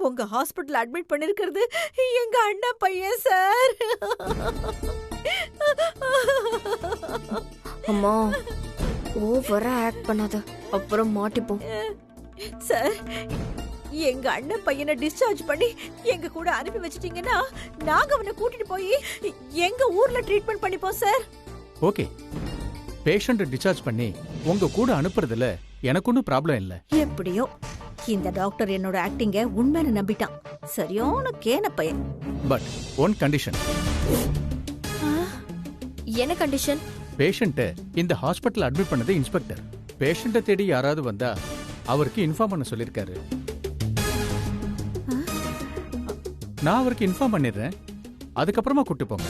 உங்க hospital admit பண்ணிருக்கிறது எங்க அண்ணன் பையன் சார். அம்மா ஓவரா ஆக்ட் பண்ணாத, அப்புறம் மாட்டிப்போம். சார், எங்க அண்ணன் பையனை டிஸ்சார்ஜ் பண்ணி எங்க கூட அனுப்பி வச்சிட்டீங்கன்னா நாங்க அவனை கூட்டிட்டு போய் எங்க ஊர்ல ட்ரீட்மெண்ட் பண்ணிப்போம் சார். ஓகே, பேஷண்ட் டிஸ்சார்ஜ் பண்ணி உங்க கூட அனுப்புறதுல எனக்கு ஒன்றும் ப்ராப்ளம் இல்ல. எப்படியோ இந்த டாக்டர் என்னோட ஆக்டிங்க உண்மைன்னு நம்பிட்டான். சரியான கேன பையன். But one condition. என்ன கண்டிஷன்? பேஷண்ட்டை இந்த ஹாஸ்பிட்டல் அட்மிட் பண்ணது இன்ஸ்பெக்டர். பேஷண்ட்டை தேடி யாராவது வந்தா அவருக்கு இன்ஃபார்ம் பண்ண சொல்லிருக்காரு. நான் அவருக்கு இன்ஃபார்ம் பண்ணிடுறேன், அதுக்கப்புறமா கூட்டு போங்க.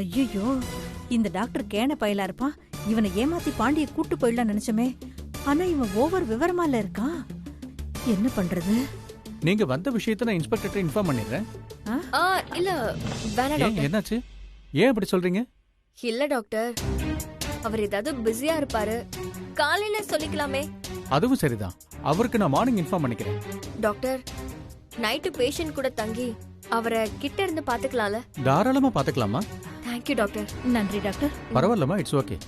ஐயோ, இந்த டாக்டர் கேன பயலா இருப்பான். இவனை ஏமாத்தி பாண்டிய கூட்டு போயிடலாம் நினைச்சமே. ஆனா இவன் ஓவர் விவரமால இருக்கான். என்ன பண்றது? நீங்க வந்த விஷயத்தை நான் இன்ஸ்பெக்டர் இன்ஃபார்ம் பண்ணிடுறேன். இல்ல வேணா டாக்டர். என்னாச்சு? ஏன் அப்படி சொல்றீங்க? இல்ல டாக்டர், அவர் ஏதாவது பிஸியா இருப்பாரு, காலையில சொல்லிக்கலாமே. அதுவும் சரிதான், அவருக்கு நான் மார்னிங் இன்ஃபார்ம் பண்ணிக்கிறேன். டாக்டர், நைட்டு பேஷண்ட் கூட தங்கி அவரை கிட்ட இருந்து பாத்துக்கலாம்ல? தாராளமா பாத்துக்கலாமா? Thank you doctor. நன்றி டாக்டர். பரவாயில்லமா, இட்ஸ் ஓகே.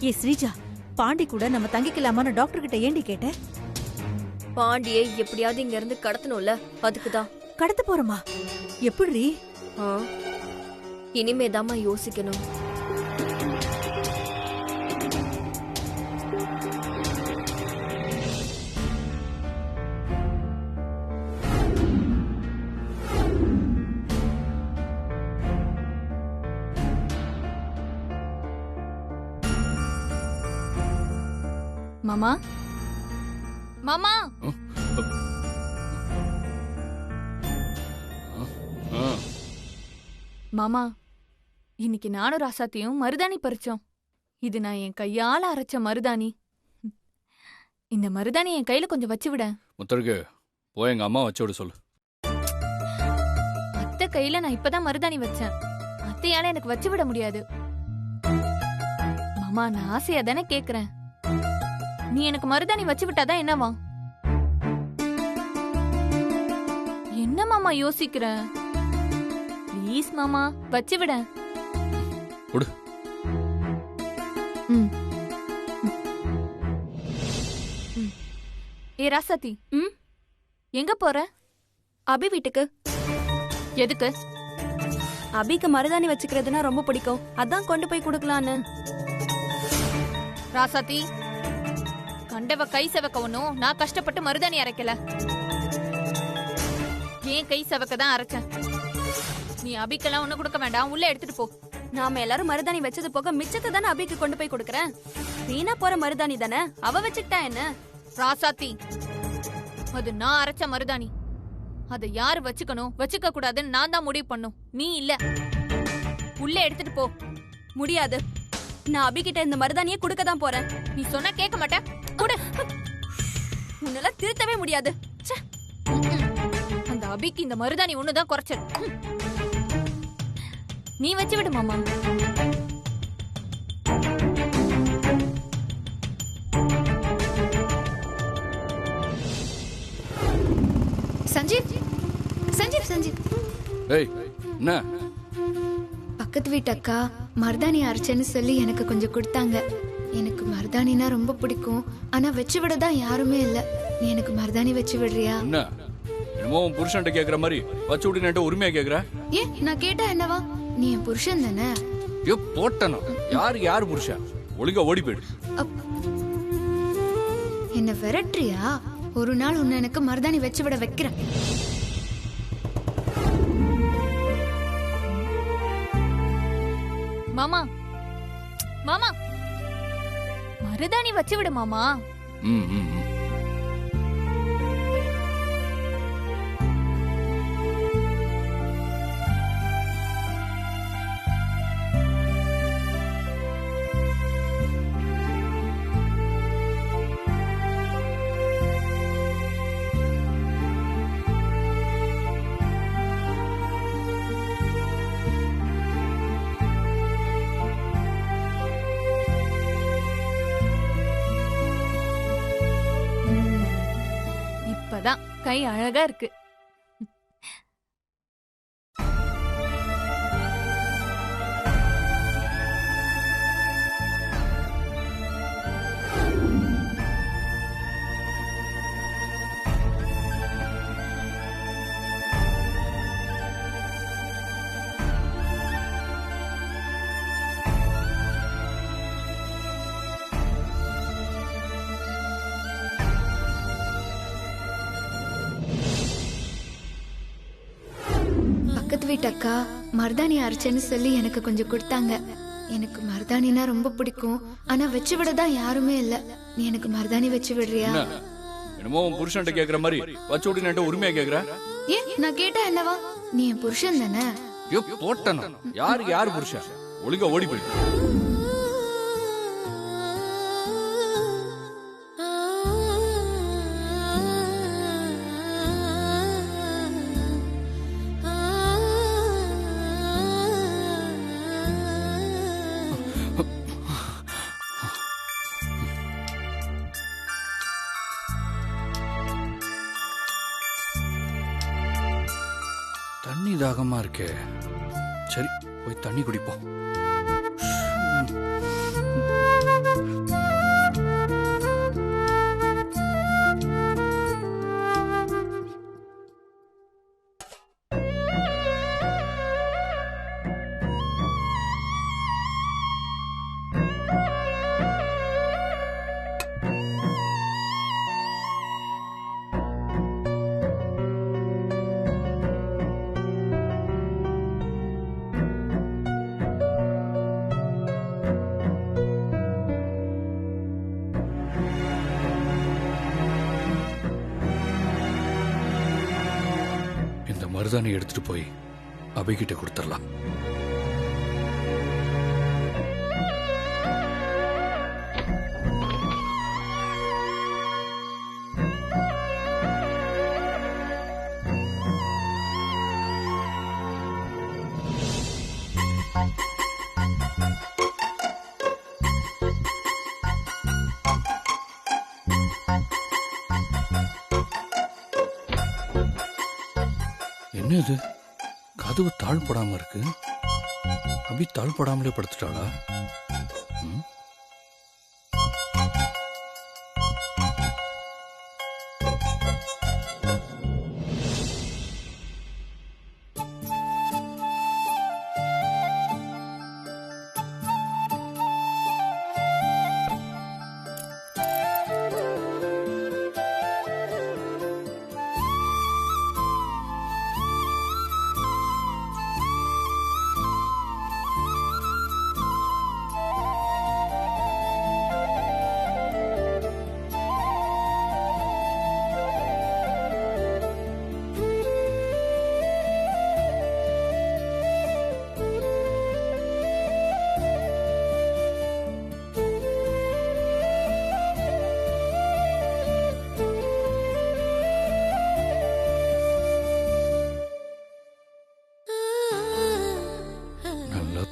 ஏ ஸ்ரீஜா, பாண்டி கூட நம்ம தங்கிக்கலாமான்னு டாக்டர் கிட்ட ஏண்டி கேட்ட? பாண்டியை எப்படியாவது இங்க இருந்து கடத்தணும்ல, அதுக்குதான். கடத்த போறோமா? எப்படி? இனிமேதாம்மா யோசிக்கணும். மாமா, மாமா, மாமா, இன்னைக்கு நானும் ராசாத்தியும் மருதாணி பறிச்சோம். இது நான் என் கையால அரைச்ச மருதாணி. இந்த மருதாணி என் கையில கொஞ்சம் வச்சு விட. முத்தருக்கு போய் எங்க அம்மா வச்சு விட சொல்லு. அத்தை கையில நான் இப்பதான் மருதாணி வச்சேன். அத்தையால எனக்கு வச்சு விட முடியாது. மாமா, நான் ஆசையா தானே கேக்குறேன். நீ எனக்கு மருதாணி வச்சு விட்டாதான் என்னவா? என்ன மாமா யோசிக்கிற? ப்ளீஸ் மாமா, வச்சு விட. ஏ ராசாத்தி, எங்க போற? அபி வீட்டுக்கு. எதுக்கு? அபிக்கு மருதாணி வச்சுக்கிறதுனா ரொம்ப பிடிக்கும், அதான் கொண்டு போய் கொடுக்கலான்னு. ராசாத்தி, கண்டவ கை செவக்க ஒண்ணும் நான் கஷ்டப்பட்டு மருதாணி அரைக்கல. ஏன் கை செவக்க தான் அரைச்சேன். நீ அபிக்கெல்லாம் ஒண்ணு கொடுக்க வேண்டாம், உள்ள எடுத்துட்டு போ. நாம எல்லாரும் மருதாணி வச்சது போக மிச்சத்தை தானே அபிக்கு கொண்டு போய் கொடுக்கறேன். வீணா போற மருதாணி தானே, அவ வச்சுக்கிட்டா என்ன? ராசாத்தி, அது நான் அரைச்ச மருதாணி. அதை யாரு வச்சுக்கணும் வச்சுக்க கூடாதுன்னு நான் தான் முடிவு பண்ணும், நீ இல்ல. உள்ள எடுத்துட்டு போ. முடியாது, நான் அபிகிட்ட இந்த மருதாணியை கொடுக்க தான் போறேன். நீ சொன்னா கேட்க மாட்டேன். குடு. உன்னால திருத்தவே முடியாது. அந்த அபிக்கு இந்த மருதாணி ஒண்ணுதான் குறைச்சல். நீ வச்சு விடு மாமா. சஞ்சீவ், சஞ்சீவ், சஞ்சீவ். ஏய், என்ன? பக்கத்து வீட்டு அக்கா மருதாணி அரைச்சேன்னு சொல்லி எனக்கு கொஞ்சம் கொடுத்தாங்க. எனக்கு மருதாணினா ரொம்ப பிடிக்கும், ஆனா வச்சு விடதான் யாருமே இல்ல. நீ எனக்கு மருதாணி வச்சு விடுறியா? என்ன என்னமோ உன் புருஷன்ட்ட கேக்குற மாதிரி வச்சு விடுன்னு உரிமையா கேக்குற? ஏன் நான் கேட்டா என்னவா? நீ என் புருஷன் தானே. போட்டனோ யாரு புருஷன்? ஒழுங்கா ஓடி போயிடு. என்ன விரட்டுறியா? ஒரு நாள் உன்னை எனக்கு மருதாணி வச்சு விட வைக்கிறேன். மாமா, மாமா, மருதாணி வச்சு விடு மாமா. கை அழகா இருக்கு. பக்கத்து வீட்டு அக்கா மருதாணி அரைச்சேன்னு சொல்லி எனக்கு கொஞ்சம் கொடுத்தாங்க. எனக்கு மருதாணினா ரொம்ப பிடிக்கும். ஆனா வச்சு விட தான் யாருமே இல்ல. நீ எனக்கு மருதாணி வச்சு விடுறியா? என்னமோ உன் புருஷன்ட்ட கேக்குற மாதிரி வச்சு விட்டு உரிமையா கேக்குற? ஏன் நான் கேட்டா என்னவா? நீ என் புருஷன் தானே? போட்டனா யாருக்கு யாரு புருஷன்? ஒழுங்கா ஓடி போயிடு. தண்ணி தாகமா இருக்கே. சரி போய் தண்ணி குடிப்போம். மருதாணி எடுத்துட்டு போய் அபிகிட்ட கொடுத்துடலாம். என்ன இது? கதவு தாழ்படாம இருக்கு. அபி தாழ்படாமலே படுத்துட்டாளா?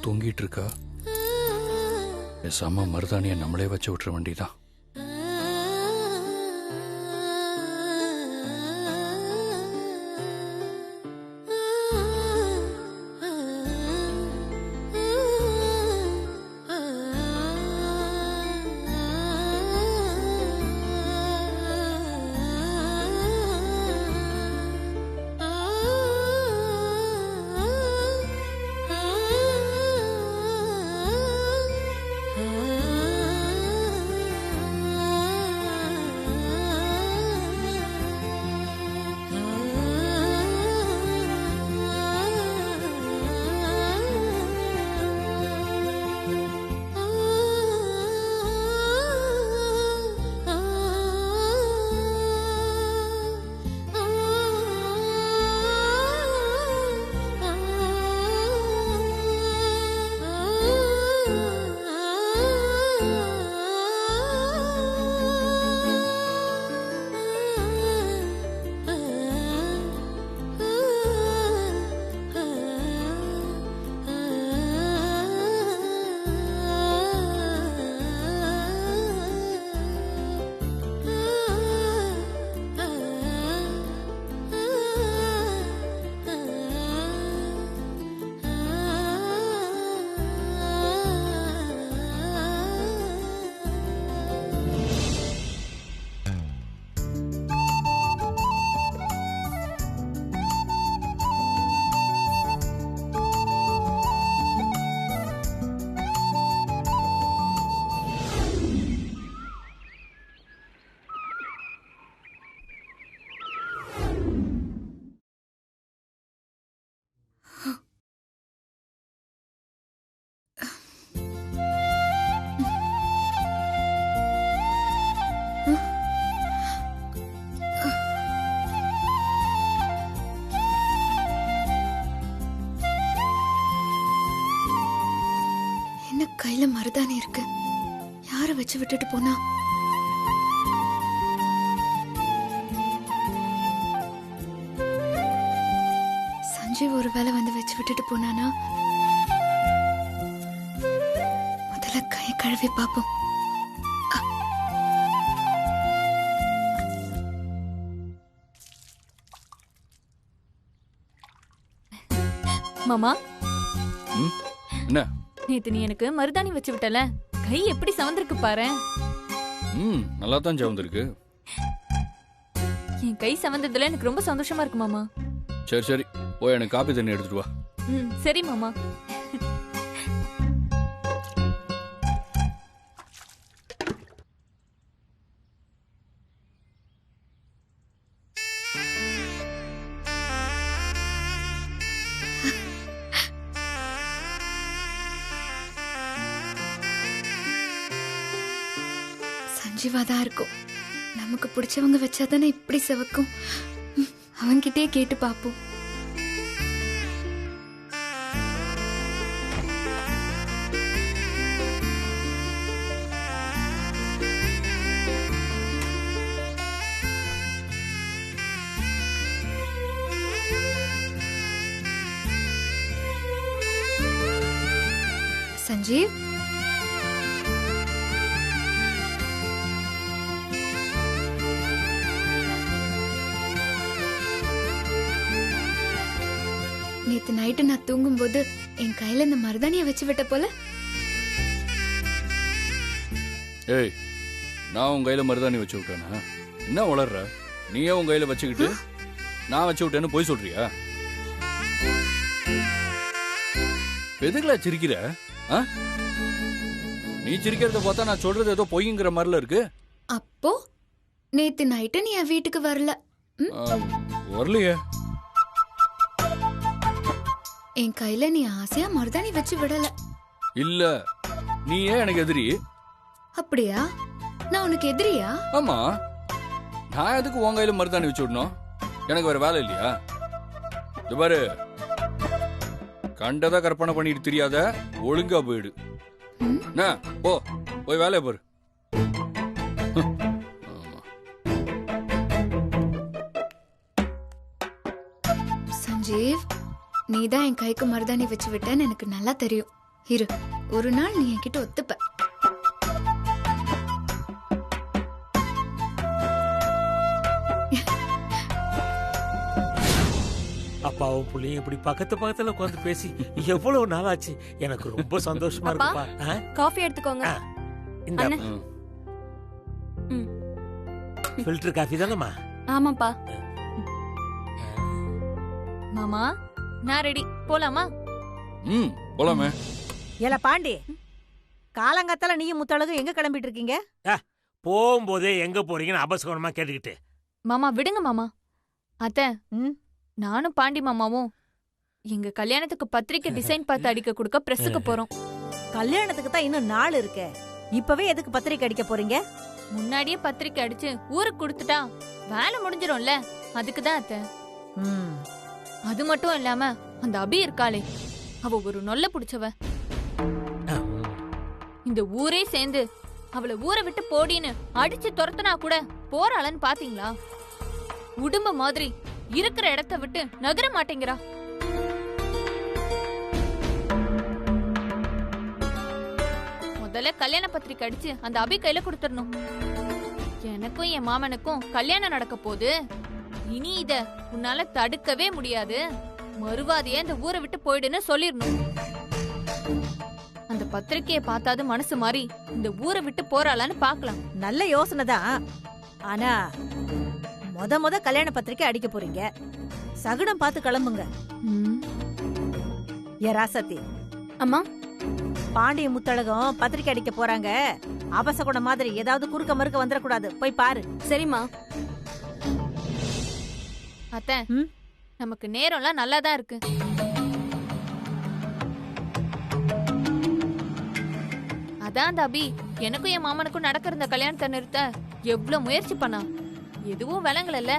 தூங்கிட்டு இருக்கா. பேசாம மருதாணியை நம்மளே வச்சு விட்டுற வேண்டியதான். மருதாணி இருக்கு. யார வச்சு விட்டுட்டு போனா? சஞ்சீவ் ஒரு வேளை வந்து வச்சு விட்டுட்டு போனானா? முதல்ல கை கழுவி பாப்போம். மாமா என்ன? நேத்து நீ எனக்கு மருதாணி வச்சு விட்டல, கை எப்படி சவந்திருக்கு பாரு. நல்லா தான் சவந்திருக்கு. என் கை சவந்ததுல எனக்கு ரொம்ப சந்தோஷமா இருக்கு மாமா. சரி சரி, போய் எனக்கு காப்பி தண்ணி எடுத்துட்டு வா. சரி மாமா. சஞ்சீவாதான் இருக்கும். நமக்கு பிடிச்சவங்க வச்சாதானே இப்படி செவக்கும். அவன்கிட்டயே கேட்டு பாப்போம். சஞ்சீவ், நேத்து நைட்டு நான் தூங்கும்போது என் கையில இந்த மருதாணிய வச்சு விட்ட போல. ஏய், நான் உன் கையில மருதாணி வச்சு விட்டேனா? என்ன வளர்ற? நீயே உன் கையில வச்சுக்கிட்டு நான் வச்சு விட்டேன்னு போய் சொல்றியா? எதுக்குல சிரிக்கிற? நீ சிரிக்கிறத பார்த்தா நான் சொல்றது ஏதோ பொய்ங்கிற மாதிரில இருக்கு. அப்போ நேத்து நைட்டு நீ என் வீட்டுக்கு வரல. வரலையே. என் கையில நீ ஆசையா மருதாணி வச்சு விடல. இல்ல, நீ ஏன் எனக்கு எதிரி? அப்படியா? நான் உனக்கு எதிரியா? ஆமா. நான் எதுக்கு உன் கையில மருதாணி வச்சு விடணும்? எனக்கு வேற வேலை இல்லையா? இது பாரு, கண்டதா கற்பனை பண்ணிட்டு தெரியாத, ஒழுங்கா போயிடு. போ, போய் வேலையை பாரு. சஞ்சீவ், நீதான் என் கைக்கு மருதாணி வச்சு விட்டேன்னு எனக்கு நல்லா தெரியும். இரு, ஒரு நாள் நீ என்கிட்ட ஒத்துப்ப. அப்பாவும் புள்ளையும் இப்படி பக்கத்து பக்கத்துல உட்காந்து பேசி எவ்வளவு நாளாச்சு. எனக்கு ரொம்ப சந்தோஷமா இருக்குப்பா. காஃபி எடுத்துக்கோங்க. இந்த ஃபில்டர் காஃபி தானேம்மா? ஆமாப்பா. மாமா, நான் ரெடி. போலாமா? போலாமே. ஏல பாண்டி, காலங்கத்தால நீயும் முத்தழகும் எங்க கிளம்பிட்டு இருக்கீங்க? போகும்போதே எங்க போறீங்கன்னு அபசகனமா கேட்டுக்கிட்டு. மாமா விடுங்க மாமா. அத்தை, நானும் பாண்டி மாமாவும் எங்க கல்யாணத்துக்கு பத்திரிக்கை டிசைன் பார்த்து அடிக்க கொடுக்க பிரஸுக்கு போறோம். கல்யாணத்துக்கு தான் இன்னும் நாள் இருக்கு. இப்பவே எதுக்கு பத்திரிக்கை அடிக்க போறீங்க? முன்னாடியே பத்திரிக்கை அடிச்சு ஊருக்கு கொடுத்துட்டா வேலை முடிஞ்சிரும்ல, அதுக்குதான் அத்தை. அது மட்டும் இல்லாம அந்த அபி இருக்காளே, அவ ஒரு நொல்ல புடிச்சவ. இந்த ஊரே சேர்ந்து அவளை ஊரை விட்டு போடின்னு அடிச்சு துரத்தனா கூட போறாளன்னு பாத்தீங்களா? உடும்ப மாதிரி இருக்கிற இடத்த விட்டு நகர மாட்டேங்கிறா. முதல்ல கல்யாண பத்திரிக்கை அடிச்சு அந்த அபி கையில கொடுத்துடணும். எனக்கும் என் மாமனுக்கும் கல்யாணம் நடக்க போகுது. இனி இத உன்னால தடுக்கவே முடியாது. மறுவாதியே இந்த ஊரை விட்டு போயிடுன்னு சொல்லிடணும். அந்த பத்திரிக்கையை பார்த்தாது மனசு மாறி இந்த ஊரை விட்டு போறாளான்னு பாக்கலாம். நல்ல யோசனை தான். ஆனா முத கல்யாண பத்திரிக்கை அடிக்க போறீங்க. சகுனம் பார்த்து கிளம்புங்க. ஏ ராசத்தி. அம்மா, பாண்டிய முத்தழகம் பத்திரிக்கை அடிக்க போறாங்க. அபசகுணம் மாதிரி ஏதாவது குறுக்க மறுக்க வந்துடக்கூடாது. போய் பாரு. சரிம்மா. அத்தை, நமக்கு நேரம்லாம் நல்லாதான் இருக்கு. அதான் அந்த அபி எனக்கும் என் மாமனுக்கும் நடக்கிற இந்த கல்யாணத்தை நிறுத்த எவ்வளவு முயற்சி பண்ணா. எதுவும் விளங்கல.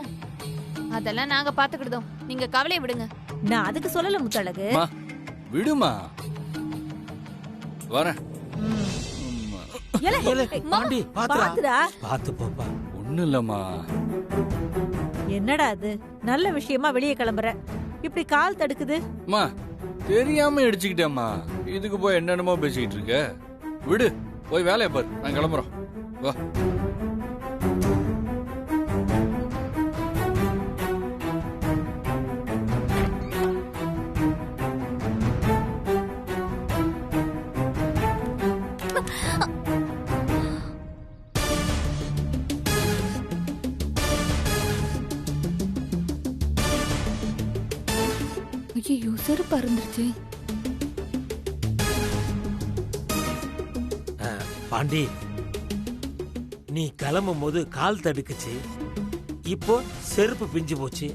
அதெல்லாம் நாங்க பாத்துக்கிட்டோம். நீங்க கவலையை விடுங்க. நான் அதுக்கு சொல்லல முத்தழகு. விடுமா, வரேன். ஏலே, ஏலே, பாண்டி பாத்துடா பாத்துடா. பாத்து போப்பா. ஒண்ணும் இல்லம்மா. என்னடா அது நல்ல விஷயமா வெளியே கிளம்புற இப்படி கால் தடுக்குது. அம்மா தெரியாம இடிச்சுக்கிட்டேம்மா. இதுக்கு போய் என்னென்னமோ பேசிக்கிட்டு இருக்க. விடு, போய் வேலையை பாரு. நான் கிளம்புறோம். வா. ஐயோ செருப்பு அருந்துருச்சு. பாண்டி நீ கிளம்பும் போது கால் தடுக்குச்சு, இப்போ செருப்பு பிஞ்சு போச்சு.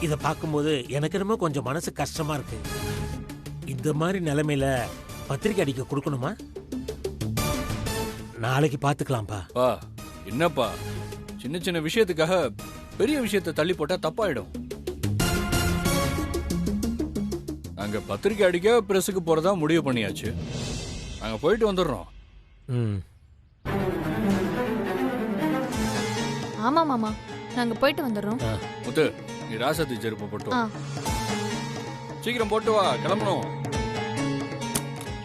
இத பார்க்கும்போது எனக்கு என்னமோ கொஞ்சம் மனசு கஷ்டமா இருக்கு. இந்த மாதிரி நிலைமையில பத்திரிக்கை அடிக்க கொடுக்கணுமா? நாளைக்கு பாத்துக்கலாம்ப்பா. பா என்னப்பா, சின்ன சின்ன விஷயத்துக்காக பெரிய விஷயத்தை தள்ளி போட்டா தப்பாயிடும். நாங்க பத்திரிக்கை அடிக்க பிரஸுக்கு போறதா முடிவு பண்ணியாச்சு. நாங்க போயிட்டு வந்துடுறோம். ம். ஆமா மாமா, நாங்க போயிட்டு வந்துடுறோம். முத்து, நீ ராசத்தி செருப்பு போட்டு வா. ஆ. சீக்கிரம் போட்டு வா, கிளம்பணும்.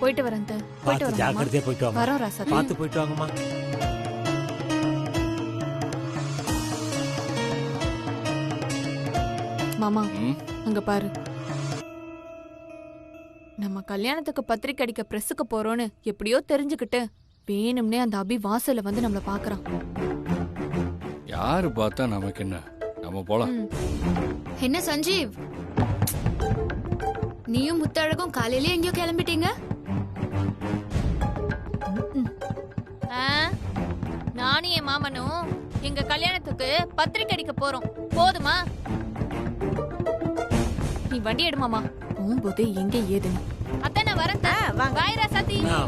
போயிட்டு வரேன் அத்தை. போயிட்டு பார்த்து வரேன் மாமா. ஜாக்கிரதையா போயிட்டு வாங்க. வரோம் ராசாத்தி. பார்த்து போயிட்டு வாங்கம்மா. மாமா ம், அங்க பாரு, நம்ம கல்யாணத்துக்கு பத்திரிக்கை அடிக்க பிரஸுக்கு போறோம்னு எப்படியோ தெரிஞ்சுக்கிட்டு வேணும்னே அந்த அபி வாசல்ல வந்து நம்மள பாக்குறான். யாரு பார்த்தா நமக்கு என்ன, நம்ம போலாம். ம். என்ன சஞ்சீவ், நீயும் முத்தழகும் காலையில எங்கேயோ கிளம்பிட்டீங்க? ஆ, நானும் என் மாமனும் எங்க கல்யாணத்துக்கு பத்திரிக்கை அடிக்க போறோம். போதுமா? நீ வண்டி எடுமாமா, போகும்போது எங்க ஏதுன்னு. அத்தை நான் வரேன். வாங்க. பாய் ராசாத்தி. ஆ.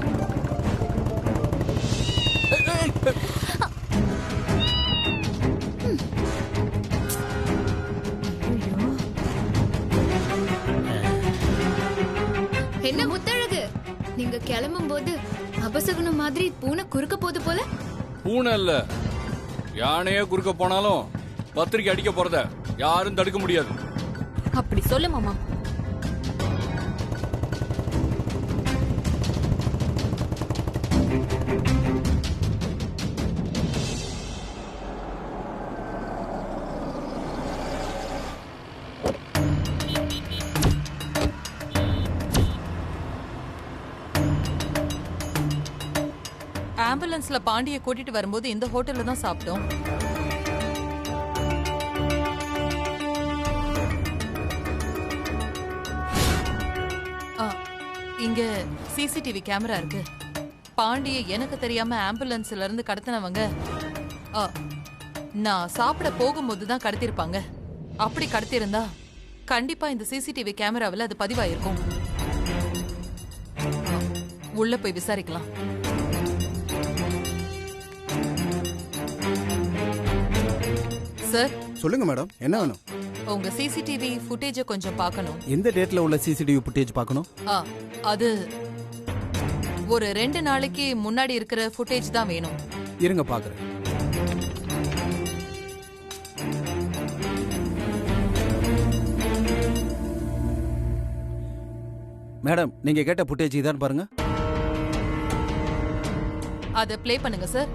என்ன முத்தழகு, நீங்க கிளம்பும் போது அபசகுனம் மாதிரி பூனை குறுக்க போது போல. பூனை இல்ல, யானையே குறுக்க போனாலும் பத்திரிக்கை அடிக்க போறத யாரும் தடுக்க முடியாது. அப்படி சொல்லு மாமா. ஆம்புலன்ஸ்ல பாண்டியை கூட்டிட்டு வரும்போது இந்த ஹோட்டல்ல தான் சாப்பிட்டோம். இங்க சிசிடிவி கேமரா இருக்கு. பாண்டியை எனக்கு தெரியாம ஆம்புலன்ஸ்ல இருந்து கடத்தினவங்க நான் சாப்பிட போகும்போது தான் கடத்திருப்பாங்க. அப்படி கடத்திருந்தா கண்டிப்பா இந்த சிசிடிவி கேமராவில் அது பதிவாயிருக்கும். உள்ள போய் விசாரிக்கலாம். சார், சொல்லுங்க மேடம், என்ன வேணும்? உங்க சிசிடிவி ஃபுட்டேஜ கொஞ்சம் பார்க்கணும். எந்த டேட்ல உள்ள சிசிடிவி ஃபுட்டேஜ் பார்க்கணும்? அது ஒரு 2 நாளைக்கு முன்னாடி இருக்கிற ஃபுட்டேஜ் தான் வேணும். இருங்க பார்க்கறேன். மேடம், நீங்க கேட்ட ஃபுட்டேஜ் இதான் பாருங்க. அத ப்ளே பண்ணுங்க சார்.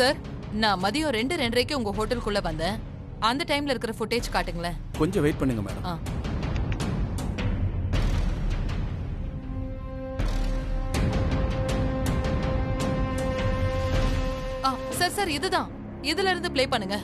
சார், நான் மதியம் 2:30க்கு உங்க ஹோட்டலுக்குள்ள வந்தேன். அந்த டைம்ல இருக்கிற ஃபுட்டேஜ் காட்டுங்களேன். கொஞ்சம் வெயிட் பண்ணுங்க மேடம். சார் சார், இதுதான். இதுல இருந்து ப்ளே பண்ணுங்க.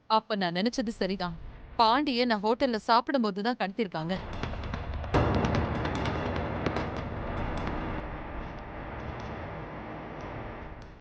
அப்ப நான் நினைச்சது சரிதான். பாண்டிய நான் ஹோட்டல்ல சாப்பிடும் போது தான் கடத்திருக்காங்க.